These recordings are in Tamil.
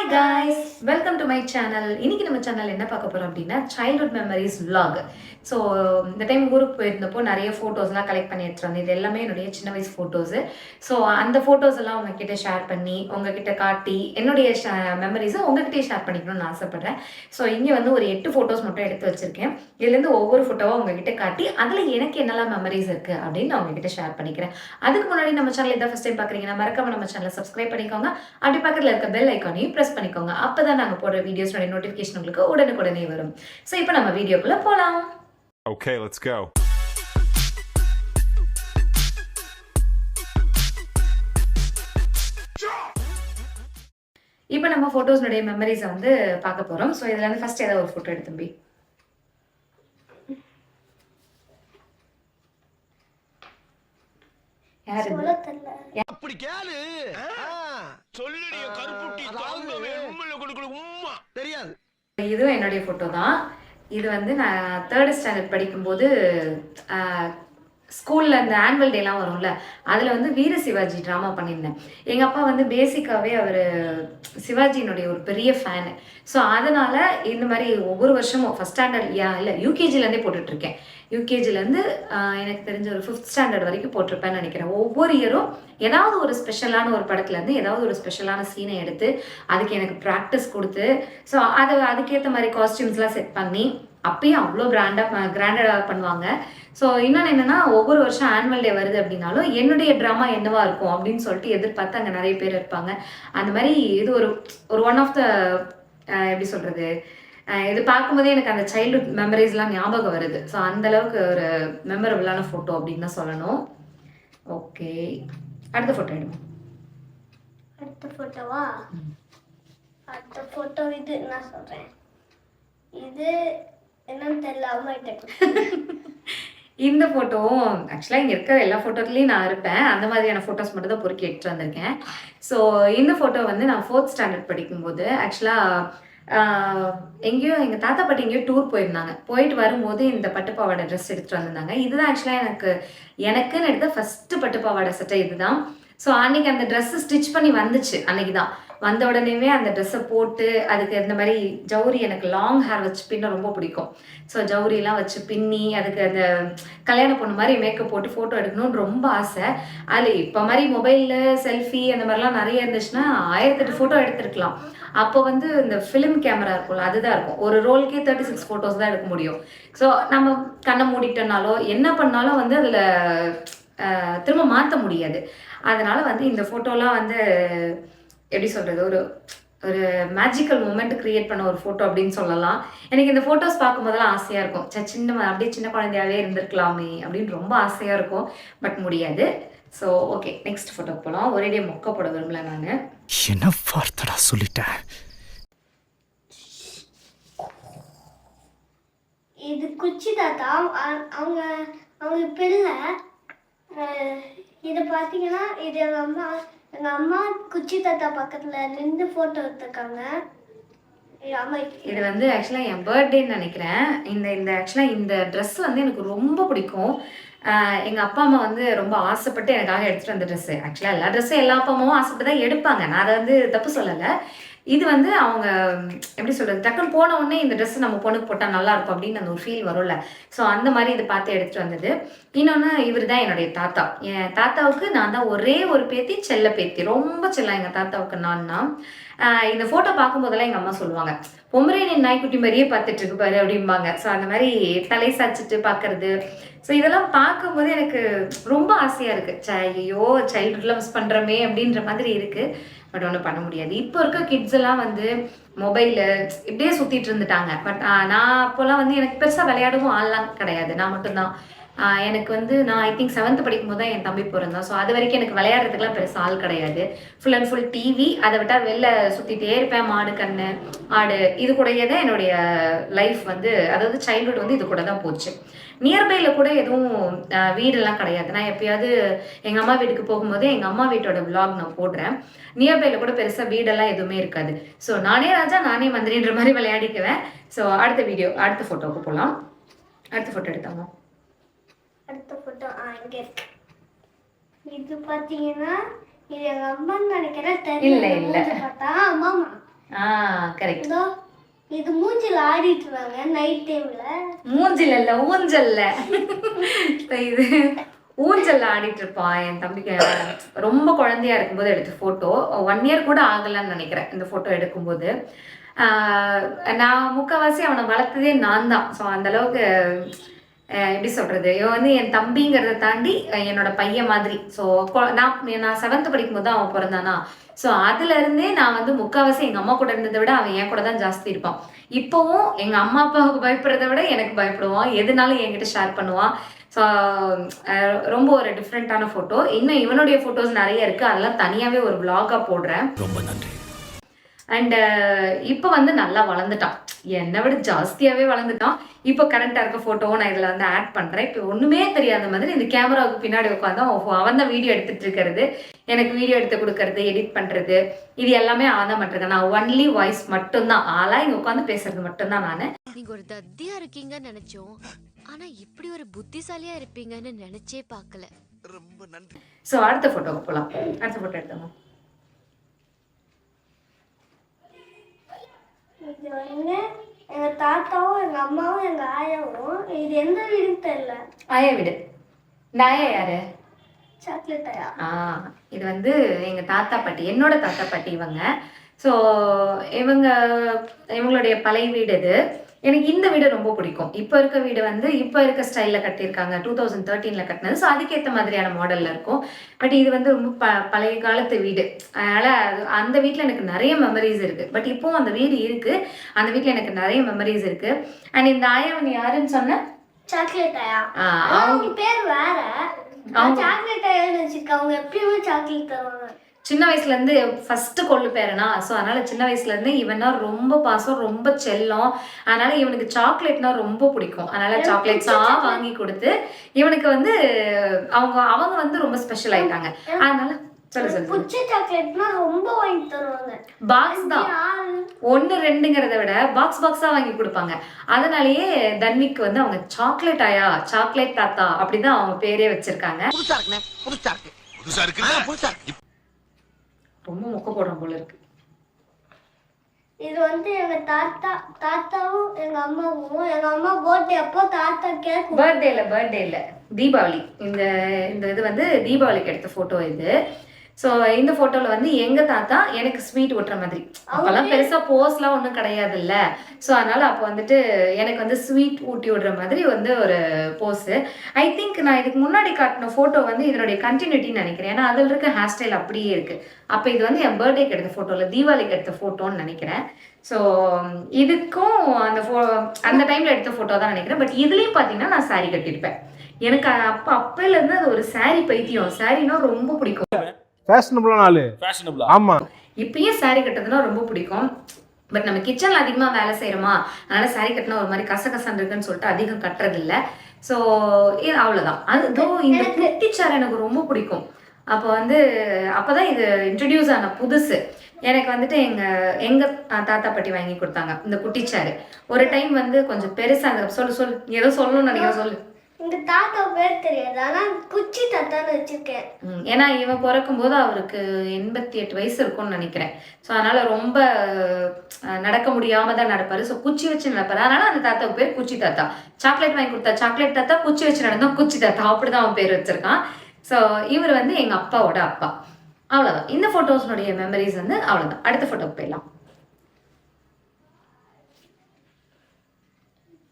Hi guys, welcome to my channel. இன்னைக்கு நம்ம சேனல் என்ன பார்க்க போறோம் அப்படின்னா childhood memories vlog. ஸோ இந்த டைம் ஊருக்கு போயிருந்தப்போ நிறைய ஃபோட்டோஸ்லாம் கலெக்ட் பண்ணி எடுத்துட்டு வந்தேன். இது எல்லாமே என்னுடைய சின்ன வயசு ஃபோட்டோஸு. ஸோ அந்த ஃபோட்டோஸ் எல்லாம் உங்ககிட்ட ஷேர் பண்ணி உங்ககிட்ட காட்டி என்னுடைய மெமரிஸை உங்ககிட்டயே ஷேர் பண்ணிக்கணும்னு ஆசைப்பட்றேன். ஸோ இங்கே வந்து ஒரு 8 ஃபோட்டோஸ் மட்டும் எடுத்து வச்சிருக்கேன். இதுலேருந்து ஒவ்வொரு ஃபோட்டோவாக உங்ககிட்ட காட்டி அதில் எனக்கு என்னெல்லாம் மெமரிஸ் இருக்குது அப்படின்னு நான் உங்ககிட்ட ஷேர் பண்ணிக்கிறேன். அதுக்கு முன்னாடி நம்ம சேனல் இதான் ஃபஸ்ட் டைம் பார்க்குறீங்கன்னா மறக்காம நம்ம சேனலை சப்ஸ்கிரைப் பண்ணிக்கோங்க. அப்படி பக்கத்தில் இருக்க பெல் ஐக்கானையும் ப்ரெஸ் பண்ணிக்கோங்க. அப்போ தான் நாங்கள் போடுற வீடியோஸோட நோட்டிஃபிகேஷன் உங்களுக்கு உடனுக்குடனே வரும். ஸோ இப்போ நம்ம வீடியோக்குள்ளே போகலாம். Okay, let's go. இப்போ நம்ம ஃபோட்டோஸ்னுடைய மெமரிஸை வந்து பார்க்க போகிறோம். ஸோ இதில் வந்து ஃபர்ஸ்ட் ஏதாவது ஒரு ஃபோட்டோ எடுத்து தம்பி. அப்படி கேளு சொல்லுடைய கருப்புட்டி தாங்கவே உம்மல கொடுக்கல உம்மா தெரியாது. இதுவும் என்னுடைய ஃபோட்டோ தான். இது வந்து நான் 3rd ஸ்டாண்டர்ட் படிக்கும்போது ஸ்கூலில் அந்த ஆனுவல் டேலாம் வரும்ல, அதில் வந்து வீர சிவாஜி ட்ராமா பண்ணியிருந்தேன். எங்கள் அப்பா வந்து பேசிக்காகவே அவர் சிவாஜியினுடைய ஒரு பெரிய ஃபேனு. ஸோ அதனால் இந்த மாதிரி ஒவ்வொரு வருஷமும் ஃபஸ்ட் ஸ்டாண்டர்ட் இல்லை யூகேஜிலேருந்தே போட்டுட்ருக்கேன். யூகேஜிலேருந்து எனக்கு தெரிஞ்ச ஒரு 5th ஸ்டாண்டர்ட் வரைக்கும் போட்டிருப்பேன்னு நினைக்கிறேன். ஒவ்வொரு இயரும் ஏதாவது ஒரு ஸ்பெஷலான ஒரு படத்துலேருந்து ஏதாவது ஒரு ஸ்பெஷலான சீனை எடுத்து அதுக்கு எனக்கு ப்ராக்டிஸ் கொடுத்து ஸோ அதுக்கேற்ற மாதிரி காஸ்டியூம்ஸ்லாம் செட் பண்ணி அப்பயும் அவ்வளோ கிராண்டடாக பண்ணுவாங்க. ஸோ இன்னொன்று என்னென்னா ஒவ்வொரு வருஷம் ஆனுவல் டே வருது அப்படின்னாலும் என்னுடைய ட்ராமா என்னவா இருக்கும் அப்படின்னு சொல்லிட்டு எதிர்பார்த்து அங்கே நிறைய பேர் இருப்பாங்க. அந்த மாதிரி இது ஒரு ஒன் ஆஃப் த எப்படி சொல்கிறது, இது பார்க்கும்போதே எனக்கு அந்த சைல்ட்ஹுட் மெமரிஸ்லாம் ஞாபகம் வருது. ஸோ அந்தளவுக்கு ஒரு மெமரபுளான ஃபோட்டோ அப்படின்னு தான் சொல்லணும். ஓகே, அடுத்த ஃபோட்டோ எடுப்போம். அடுத்த ஃபோட்டோவா? அடுத்த ஃபோட்டோ இது நான் சொல்கிறேன். இது என்னன்னு தெரியல. இந்த ஃபோட்டோவும் ஆக்சுவலாக இங்கே இருக்கிற எல்லா ஃபோட்டோத்துலேயும் நான் இருப்பேன். அந்த மாதிரியான ஃபோட்டோஸ் மட்டும் தான் பொறுக்கி எடுத்துட்டு வந்திருக்கேன். ஸோ இந்த ஃபோட்டோ வந்து நான் 4th ஸ்டாண்டர்ட் படிக்கும்போது ஆக்சுவலாக எங்கேயோ எங்கள் தாத்தா பாட்டி எங்கேயோ டூர் போயிருந்தாங்க. போயிட்டு வரும்போது இந்த பட்டுப்பாவாடை ட்ரெஸ் எடுத்துகிட்டு வந்திருந்தாங்க. இதுதான் ஆக்சுவலாக எனக்குன்னு எடுத்த ஃபஸ்ட்டு பட்டுப்பாவாடை சட்டை இதுதான். ஸோ அன்றைக்கி அந்த ட்ரெஸ்ஸு ஸ்டிச் பண்ணி வந்துச்சு. அன்றைக்கி தான் வந்த உடனேவே அந்த ட்ரெஸ்ஸை போட்டு அதுக்கு இந்த மாதிரி ஜவுரி, எனக்கு லாங் ஹேர் வச்சு பின்ன ரொம்ப பிடிக்கும். ஸோ ஜவுரிலாம் வச்சு பின்னி அதுக்கு அந்த கல்யாண பொண்ணு மாதிரி மேக்கப் போட்டு ஃபோட்டோ எடுக்கணும்னு ரொம்ப ஆசை. அதில் இப்போ மாதிரி மொபைலில் செல்ஃபி அந்த மாதிரிலாம் நிறைய இருந்துச்சுன்னா 1008 ஃபோட்டோ எடுத்துருக்கலாம். அப்போ வந்து இந்த ஃபிலிம் கேமரா இருக்கும்ல, அதுதான் இருக்கும். ஒரு ரோல்கே 36 ஃபோட்டோஸ் தான் எடுக்க முடியும். ஸோ நம்ம கண்ணை மூடிட்டோம்னாலோ என்ன பண்ணாலும் வந்து அதில் திரும்ப மாற்ற முடியாது. அதனால் வந்து இந்த ஃபோட்டோலாம் வந்து எப்படி சொல்கிறது, ஒரு மேஜிக்கல் மூமெண்ட் க்ரியேட் பண்ண ஒரு ஃபோட்டோ அப்படின்னு சொல்லலாம். எனக்கு இந்த ஃபோட்டோஸ் பார்க்கும்போதெல்லாம் ஆசையாக இருக்கும். அப்படியே சின்ன குழந்தையாகவே இருந்திருக்கலாமே அப்படின்னு ரொம்ப ஆசையாக இருக்கும். பட் முடியாது. ஸோ ஓகே, நெக்ஸ்ட் ஃபோட்டோக்கு போகலாம். ஒரேடியே மொக்க போட விரும்பல நான். என்ன வார்த்தடா சொல்லிட்டேன். இது குச்சி தாத்தா, அவங்க பிள்ளை. இது பார்த்தீங்கன்னா இது எங்கள் அம்மா குச்சி தாத்தா பக்கத்தில் நின்று ஃபோட்டோ எடுத்துருக்காங்க. இது வந்து ஆக்சுவலாக என் பர்த்டேன்னு நினைக்கிறேன். இந்த ஆக்சுவலாக இந்த ட்ரெஸ் வந்து எனக்கு ரொம்ப பிடிக்கும். எங்கள் அப்பா அம்மா வந்து ரொம்ப ஆசைப்பட்டு எனக்காக எடுத்துகிட்டு வந்த ட்ரெஸ்ஸு. ஆக்சுவலாக எல்லா ட்ரெஸ்ஸும் எல்லா அப்பா அம்மாவும் ஆசைப்பட்டு தான் எடுப்பாங்க. நான் அதை வந்து தப்பு சொல்லலை. இது வந்து அவங்க எப்படி சொல்கிறது, டக்குன்னு போன உடனே இந்த ட்ரெஸ் நம்ம பொண்ணுக்கு போட்டால் நல்லாயிருக்கும் அப்படின்னு அந்த ஒரு ஃபீல் வரும்ல. ஸோ அந்த மாதிரி இதை பார்த்து எடுத்துகிட்டு வந்தது. இன்னொன்று, இவர் தான் என்னுடைய தாத்தா. என் தாத்தாவுக்கு நான் தான் ஒரே ஒரு பேத்தி, செல்ல பேத்தி. ரொம்ப செல்லம் எங்கள் தாத்தாவுக்கு நான் தான். இந்த ஃபோட்டோ பார்க்கும்போதெல்லாம் எங்கள் அம்மா சொல்லுவாங்க, பொம்பரேனியன் நாய்க்குட்டி மாதிரியே பார்த்துட்டு இருக்கு பாரு அப்படிம்பாங்க. ஸோ அந்த மாதிரி தலை சாய்ச்சிட்டு பார்க்கறது. ஸோ இதெல்லாம் பார்க்கும்போது எனக்கு ரொம்ப ஆசையாக இருக்குது. ஐயோ சைல்ட்ஹுட்லாம் மிஸ் பண்ணுறோமே அப்படின்ற மாதிரி இருக்குது. பட் ஒன்றும் பண்ண முடியாது. இப்போ இருக்க கிட்ஸ் எல்லாம் வந்து மொபைலு இப்படியே சுற்றிட்டு இருந்துட்டாங்க. பட் நான் அப்போல்லாம் வந்து எனக்கு பெருசாக விளையாடவும் ஆள்லாம் கிடையாது. நான் மட்டும்தான். எனக்கு வந்து நான் ஐ திங்க் 7th படிக்கும்போது தான் என் தம்பி பிறந்தான். ஸோ அது வரைக்கும் எனக்கு விளையாடுறதுக்குலாம் பெருசாக ஆள் கிடையாது. Full and full TV. அதை விட்டால் வெளில சுற்றிட்டே இருப்பேன். மாடு, கண்ணு, ஆடு, இது கூடயே தான் என்னுடைய லைஃப் வந்து, அதாவது சைல்ட்ஹுட் வந்து இது கூட தான் போச்சு. நியர்பையில் கூட எதுவும் வீடெல்லாம் கிடையாது. நான் எப்பயாவது எங்கள் அம்மா வீட்டுக்கு போகும்போது எங்கள் அம்மா வீட்டோட விளாக் நான் போடுறேன். நியர்பையில் கூட பெருசாக வீடெல்லாம் எதுவுமே இருக்காது. ஸோ நானே ராஜா நானே மந்திரின்ற மாதிரி விளையாடிக்குவேன். ஸோ அடுத்த ஃபோட்டோவுக்கு போகலாம். அடுத்த ஃபோட்டோ எடுத்தாங்க. அடுத்த ஃபோட்டோ இங்கே இருக்கு. இது பார்த்தீங்கன்னா இது எங்கள் அம்மான்னு நினைக்கிறேன். தெரியல. பார்த்தா மாமா கரெக்ட். இதோ இது மூஞ்சில ஆடிட்டு இருக்காங்க நைட் டைம்ல. மூஞ்சில இல்ல, ஊஞ்சல்ல. இது ஊஞ்சல்ல ஆடிட்டு இருப்பான் என் தம்பிக்கு. ரொம்ப குழந்தையா இருக்கும்போது எடுத்த போட்டோ. 1 இயர் கூட ஆகலன்னு நினைக்கிறேன் இந்த போட்டோ எடுக்கும்போது. நான் முக்கால்வாசி அவனை வளர்த்ததே நான் தான். ஸோ அந்த அளவுக்கு எப்படி சொல்றது, இவன் வந்து என் தம்பிங்கிறத தாண்டி என்னோட பையன் மாதிரி. ஸோ நான் 7th படிக்கும்போது தான் அவன் பிறந்தானா. ஸோ அதுல இருந்தே நான் வந்து முக்கால்வாசி எங்க அம்மா கூட இருந்ததை விட அவன் என் கூட தான் ஜாஸ்தி இருப்பான். இப்போவும் எங்க அம்மா அப்பாவுக்கு பயப்படுறத விட எனக்கு பயப்படுவான். எதுனாலும் என்கிட்ட ஷேர் பண்ணுவான். ஸோ ரொம்ப ஒரு டிஃப்ரெண்ட்டான ஃபோட்டோ. இன்னும் இவனுடைய ஃபோட்டோஸ் நிறைய இருக்கு, அதெல்லாம் தனியாகவே ஒரு vlog-ஆ போடுறேன். ரொம்ப நன்றி. அண்ட் இப்போ வந்து நல்லா வளர்ந்துட்டான், என்னை விட ஜாஸ்தியாகவே வளர்ந்துட்டான். இப்போ கரண்ட்டாக இருக்க ஃபோட்டோவும் நான் இதில் வந்து ஆட் பண்ணுறேன். இப்போ ஒன்றுமே தெரியாத மாதிரி இந்த கேமராவுக்கு பின்னாடி உட்காந்து அவன் தான் வீடியோ எடுத்துகிட்டு இருக்கிறது, எனக்கு வீடியோ எடுத்து கொடுக்கறது, எடிட் பண்ணுறது, இது எல்லாமே அவன் தான் பண்ணிருக்கேன். நான் ஒன்லி வாய்ஸ் மட்டும்தான், ஆளாக இங்கே உட்காந்து பேசுறது மட்டும்தான் நான். நீங்க ஒரு தத்தியா இருக்கீங்கன்னு நினைச்சோம், ஆனா இப்படி ஒரு புத்திசாலியா இருப்பீங்கன்னு நினைச்சே பார்க்கல. ரொம்ப நன்றி. ஸோ அடுத்த ஃபோட்டோவுக்கு போகலாம். அடுத்த ஃபோட்டோ எடுத்தோமா? இது வந்து எங்க தாத்தாவும் எங்க அம்மாவும் எங்க ஆயாவும். இது எந்த வீடுன்னு தெரியல. ஆயா வீடு. இந்த ஆயா யாரு? சாக்லேட் ஆயா. இது வந்து எங்க தாத்தா பாட்டி, என்னோட தாத்தா பாட்டி இவங்க. ஸோ இவங்களுடைய பழைய வீடு இது. எனக்கு இந்த வீடு ரொம்ப பிடிக்கும். இப்போ இருக்க வீடு வந்து இப்போ இருக்க ஸ்டைலில் கட்டியிருக்காங்க, 2013 கட்டினது. ஸோ அதுக்கேற்ற மாதிரியான மாடலில் இருக்கும். பட் இது வந்து ரொம்ப பழைய காலத்து வீடு. அதனால் அந்த வீட்டில் எனக்கு நிறைய மெமரிஸ் இருக்குது. பட் இப்போவும் அந்த வீடு இருக்குது, அந்த வீட்டில் எனக்கு நிறைய மெமரிஸ் இருக்குது. அண்ட் இந்த ஆயாவன் யாருன்னு சொன்ன? சாக்லேட் ஆயா. அவங்க பேர் வேற. சாக்லேட் ஆயான்னு வச்சுக்க, அவங்க எப்பயுமே சாக்லேட் தருவாங்க. சின்ன வயசுலேருந்து ஃபஸ்ட்டு கொள்ளு பேரனா. ஸோ அதனால் சின்ன வயசுலேருந்து இவனா ரொம்ப பாசம், ரொம்ப செல்லம். அதனால் இவனுக்கு சாக்லேட்னா ரொம்ப பிடிக்கும். அதனால் சாக்லேட்ஸாக வாங்கி கொடுத்து இவனுக்கு வந்து அவங்க வந்து ரொம்ப ஸ்பெஷல் ஆயிட்டாங்க. அதனால புச்சி சாக்லேட்னா ரொம்ப வாங்கி தருவாங்க. பாக்ஸ் தான் 1 2ங்கிறத விட பாக்ஸா வாங்கி கொடுப்பாங்க. அதனாலயே தன்விக்கு வந்து அவங்க சாக்லேட் ஆயா, சாக்லேட் தாத்தா அப்படிதான் அவங்க பேரே வச்சிருக்காங்க. ரொம்ப மொக்க போடுறோம் போல இருக்கு. இது வந்து எங்க தாத்தாவும் எங்க அம்மாவும். எங்க அம்மா பர்த்டே அப்போ தாத்தா கேக். பர்த்டே இல்ல தீபாவளி. இந்த இது வந்து தீபாவளிக்கு எடுத்த போட்டோ இது. ஸோ இந்த ஃபோட்டோவில் வந்து எங்கள் தாத்தா எனக்கு ஸ்வீட் ஒட்டுற மாதிரி. அப்போல்லாம் பெருசாக போஸ்லாம் ஒன்றும் கிடையாது இல்லை. ஸோ அதனால் அப்போ வந்துட்டு எனக்கு வந்து ஸ்வீட் ஊட்டி விடுற மாதிரி வந்து ஒரு போஸு. ஐ திங்க் நான் இதுக்கு முன்னாடி காட்டின ஃபோட்டோ வந்து இதனுடைய கண்டினியூட்டின்னு நினைக்கிறேன். ஏன்னா அதில் இருக்க ஹேர் ஸ்டைல் அப்படியே இருக்குது. அப்போ இது வந்து என் பர்த்டேக்கு எடுத்த ஃபோட்டோ இல்லை, தீபாவளிக்கு எடுத்த ஃபோட்டோன்னு நினைக்கிறேன். ஸோ இதுக்கும் அந்த டைமில் எடுத்த ஃபோட்டோ தான் நினைக்கிறேன். பட் இதுலேயும் பார்த்தீங்கன்னா நான் சாரீ கட்டியிருப்பேன். எனக்கு அப்போலேருந்து அது ஒரு சாரீ பைத்தியம். சாரீனா ரொம்ப பிடிக்கும். ஃபேஷனபிளான ஆளு. ஃபேஷனபிளா? ஆமா. இப்பயும் சாரீ கட்டுறதுனா ரொம்ப பிடிக்கும். பட் நம்ம கிச்சன்ல அதிகமா வேலை செய்யறோமா, அதனால சாரீ கட்டினா ஒரு மாதிரி கசகசன்னு இருக்குன்னு சொல்லிட்டு அதிகம் கட்டுறது இல்லை. ஸோ அவ்வளோதான். அது இந்த குட்டிச்சார் எனக்கு ரொம்ப பிடிக்கும். அப்போ வந்து அப்போதான் இது இன்ட்ரடியூஸ் ஆன புதுசு. எனக்கு வந்துட்டு எங்க தாத்தா பாட்டி வாங்கி கொடுத்தாங்க இந்த குட்டிச்சாரு. ஒரு டைம் வந்து கொஞ்சம் பெருசா சொல்லு ஏதோ சொல்லணும்னு நினைக்கிறேன். சொல்லு. இந்த தாத்தா பேர் தெரியாது, ஆனா குச்சி தாத்தான்னு வச்சிருக்கேன். ஏன்னா இவன் பிறக்கும் போது அவருக்கு 88 வயசு இருக்கும்னு நினைக்கிறேன். ஸோ அதனால ரொம்ப நடக்க முடியாம தான் நடப்பாரு. ஸோ குச்சி வச்சு நடப்பாரு. அதனால அந்த தாத்தாவுக்கு பேர் குச்சி தாத்தா. சாக்லேட் வாங்கி கொடுத்தா சாக்லேட் தாத்தா, குச்சி வச்சு நடந்தா குச்சி தாத்தா, அப்படிதான் அவன் பேர் வச்சிருக்கான். ஸோ இவர் வந்து எங்க அப்பாவோட அப்பா. அவ்வளவுதான். இந்த போட்டோஸ்னுடைய மெமரிஸ் வந்து அவ்வளவுதான். அடுத்த போட்டோக்கு போயிடலாம்.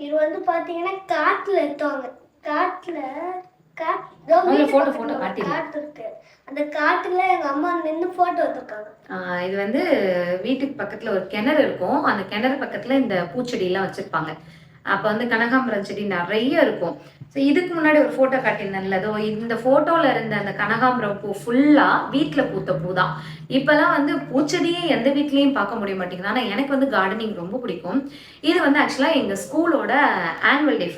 இது வந்து பாத்தீங்கன்னா காட்டுல எடுத்தவங்க. காட்டு இருக்கு. அந்த காட்டுல எங்க அம்மா நின்று போட்டோ எடுத்திருக்காங்க. இது வந்து வீட்டுக்கு பக்கத்துல ஒரு கிணறு இருக்கும். அந்த கிணறு பக்கத்துல இந்த பூச்செடி எல்லாம் வச்சிருப்பாங்க. அப்ப வந்து கனகாம்பரம் செடி நிறைய இருக்கும். ஸோ இதுக்கு முன்னாடி ஒரு ஃபோட்டோ காட்டியிருந்தேன்ல, அதோ இந்த ஃபோட்டோவில் இருந்த அந்த கனகாம்பரம் பூ ஃபுல்லாக வீட்டில் பூத்த பூ தான். இப்போல்லாம் வந்து பூச்செடியே எந்த வீட்லேயும் பார்க்க முடிய மாட்டேங்குது. ஆனால் எனக்கு வந்து கார்டனிங் ரொம்ப பிடிக்கும். இது வந்து ஆக்சுவலாக எங்கள் ஸ்கூலோட ஆனுவல் டே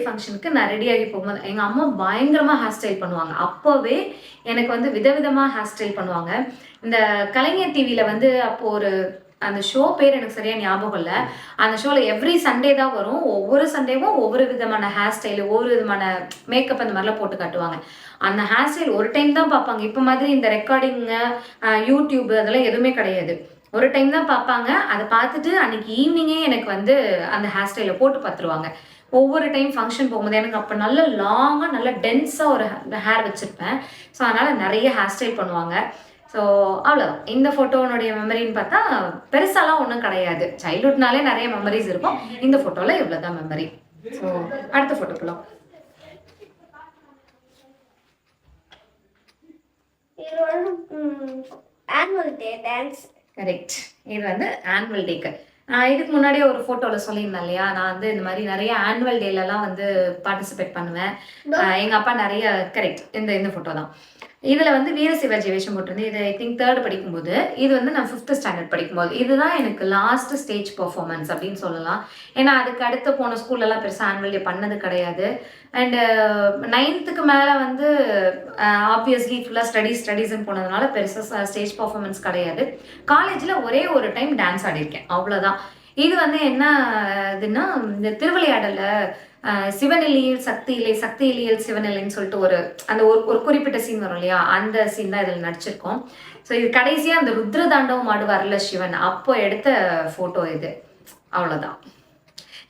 ஃபங்க்ஷனுக்கு நான் ரெடியாகி போகும்போது எங்கள் அம்மா பயங்கரமாக ஹேர் ஸ்டைல் பண்ணுவாங்க. அப்போவே எனக்கு வந்து விதவிதமாக ஹேர் ஸ்டைல் பண்ணுவாங்க. இந்த கலைஞர் டிவியில் வந்து அப்போது ஒரு அந்த ஷோ பேர் எனக்கு சரியா ஞாபகம் இல்லை. அந்த ஷோவில் எவ்ரி சண்டே தான் வரும். ஒவ்வொரு சண்டேவும் ஒவ்வொரு விதமான ஹேர் ஸ்டைலு, ஒவ்வொரு விதமான மேக்கப் அந்த மாதிரிலாம் போட்டு காட்டுவாங்க. அந்த ஹேர் ஸ்டைல் ஒரு டைம் தான் பார்ப்பாங்க. இப்போ மாதிரி இந்த ரெக்கார்டிங்கு, யூடியூப் அதெல்லாம் எதுவுமே கிடையாது. ஒரு டைம் தான் பார்ப்பாங்க. அதை பார்த்துட்டு அன்னைக்கு ஈவினிங்கே எனக்கு வந்து அந்த ஹேர் ஸ்டைலை போட்டு பார்த்துருவாங்க. ஒவ்வொரு டைம் ஃபங்க்ஷன் போகும்போது எனக்கு அப்போ நல்ல லாங்காக நல்ல டென்ஸாக ஒரு ஹேர் வச்சுருப்பேன். ஸோ அதனால் நிறைய ஹேர் ஸ்டைல் பண்ணுவாங்க. ஸோ அவ்வளோதான். இந்த ஃபோட்டோனுடைய மெமரின்னு பார்த்தா பெருசாலாம் ஒன்றும் கிடையாது. சைல்ட்ஹுட்னாலே நிறைய மெமரிஸ் இருக்கும். இந்த ஃபோட்டோவில் இவ்வளோ தான் மெமரி. ஸோ அடுத்த ஃபோட்டோ போகலாம். இது வந்து ஆனுவல் டே டான்ஸ். கரெக்ட். இது வந்து ஆனுவல் டேக்கு இதுக்கு முன்னாடியே ஒரு ஃபோட்டோவில் சொல்லியிருந்தேன் இல்லையா, நான் வந்து இந்த மாதிரி நிறைய ஆனுவல் டேலலாம் வந்து பார்ட்டிசிபேட் பண்ணுவேன். எங்கள் அப்பா நிறைய கரெக்ட் இந்த ஃபோட்டோ தான். இதில் வந்து வீர சிவாஜி வேஷம் போட்டிருந்தேன். இது ஐ திங்க் 3rd படிக்கும்போது. இது வந்து நான் 5th ஸ்டாண்டர்ட் படிக்கும்போது. இதுதான் எனக்கு லாஸ்ட் ஸ்டேஜ் பர்ஃபார்மன்ஸ் அப்படின்னு சொல்லலாம். ஏன்னா அதுக்கு அடுத்து போன ஸ்கூல்லலாம் பெருசாக ஆனுவல் டே பண்ணது கிடையாது. அண்டு 9th மேலே வந்து ஆப்வியஸ்லி ஃபுல்லாக ஸ்டடீஸ்ன்னு போனதுனால பெருசாக ஸ்டேஜ் பர்ஃபார்மன்ஸ் கிடையாது. காலேஜில் ஒரே ஒரு டைம் டான்ஸ் ஆடிருக்கேன், அவ்வளோதான். இது வந்து என்ன இதுன்னா, இந்த திருவிளையாடலில் சிவனெல்லியில் சக்தி இல்லை, சக்தி இல்லையில் சிவனெல்லின்னு சொல்லிட்டு ஒரு குறிப்பிட்ட சீன் வரும் இல்லையா, அந்த சீன் தான் இதில் நடிச்சிருக்கோம். ஸோ இது கடைசியாக அந்த ருத்ர தாண்டவம் ஆடுவார்ல சிவன், அப்போ எடுத்த ஃபோட்டோ இது, அவ்வளோதான்.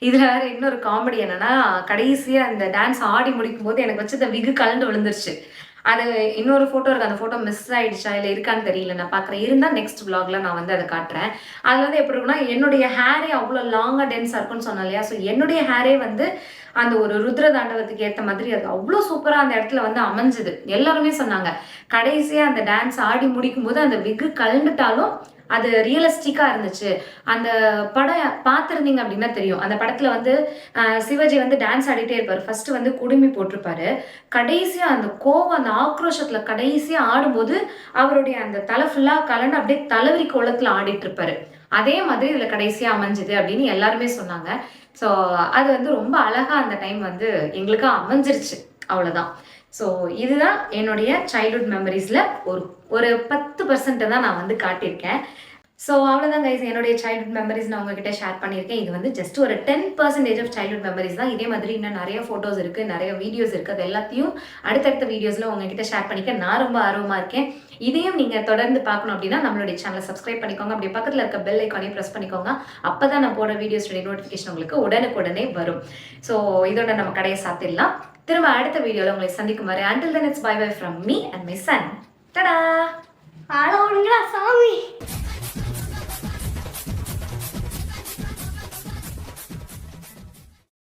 இதில் வேற இன்னொரு காமெடி என்னன்னா, கடைசியாக அந்த டான்ஸ் ஆடி முடிக்கும் போது எனக்கு வச்சு இந்த விகு கலந்து விழுந்துருச்சு. அது இன்னொரு ஃபோட்டோ இருக்குது. அந்த ஃபோட்டோ மிஸ் ஆகிடுச்சா இல்லை இருக்கான்னு தெரியல, நான் பார்க்குறேன். இருந்தால் நெக்ஸ்ட் vlogல நான் வந்து அதை காட்டுறேன். அதில் வந்து எப்படி இருக்குன்னா, என்னுடைய ஹேரே அவ்வளோ லாங்காக டென்ஸாக இருக்குன்னு சொன்னேன் இல்லையா. ஸோ என்னுடைய ஹேரே வந்து அந்த ஒரு ருத்ர தாண்டவத்துக்கு ஏற்ற மாதிரி அது அவ்வளோ சூப்பராக அந்த இடத்துல வந்து அமைஞ்சுது. எல்லாருமே சொன்னாங்க. கடைசியாக அந்த டான்ஸ் ஆடி முடிக்கும் போது அந்த விகு கலந்துட்டாலும் அது ரியலிஸ்டிக்காக இருந்துச்சு. அந்த படம் பார்த்துருந்தீங்க அப்படின்னா தெரியும். அந்த படத்தில் வந்து சிவாஜி வந்து டான்ஸ் ஆடிட்டே இருப்பார். ஃபர்ஸ்ட் வந்து குடுமி போட்டிருப்பாரு. கடைசியாக அந்த கோவம், அந்த ஆக்ரோஷத்தில் கடைசியாக ஆடும்போது அவருடைய அந்த தலை ஃபுல்லாக கலந்து அப்படியே தலைவரி கோலத்தில் ஆடிட்டு இருப்பாரு. அதே மாதிரி இதில் கடைசியாக அமைஞ்சுது அப்படின்னு எல்லாருமே சொன்னாங்க. ஸோ அது வந்து ரொம்ப அழகாக அந்த டைம் வந்து எங்களுக்கு அமைஞ்சிருச்சு, அவ்வளோதான். ஸோ இதுதான் என்னுடைய சைல்ட்ஹுட் மெமரிஸில் ஒரு 10% தான் நான் வந்து காட்டியிருக்கேன். ஸோ அவ்வளோதான் கைஸ், என்னுடைய சைல்ட்ஹுட் மெமரிஸ் நான் உங்ககிட்ட ஷேர் பண்ணியிருக்கேன். இது வந்து ஜஸ்ட் ஒரு 10% ஆஃப் சைல்ட்ஹுட் மெமரிஸ் தான். இதே மாதிரி இன்னும் நிறைய ஃபோட்டோஸ் இருக்குது, நிறைய வீடியோஸ் இருக்குது. அது எல்லாத்தையும் அடுத்தடுத்த வீடியோஸில் உங்ககிட்ட ஷேர் பண்ணிக்க நான் ரொம்ப ஆர்வமாக இருக்கேன். இதையும் நீங்கள் தொடர்ந்து பார்க்கணும் அப்படின்னா நம்மளுடைய சேனலை சப்ஸ்கிரைப் பண்ணிக்கோங்க. அப்படி பக்கத்தில் இருக்க பெல் ஐக்கானையும் ப்ரெஸ் பண்ணிக்கோங்க. அப்போ தான் நான் போடுற வீடியோஸுடைய நோட்டிஃபிகேஷன் உங்களுக்கு உடனுக்குடனே வரும். ஸோ இதோட நம்ம கடையை சாத்திடலாம். திரும்ப அடுத்த வீடியோவில் உங்களை சந்திக்கும் வரை until then it's bye bye from me and my son. Ta-da! ஆள விடுங்களா சாமி.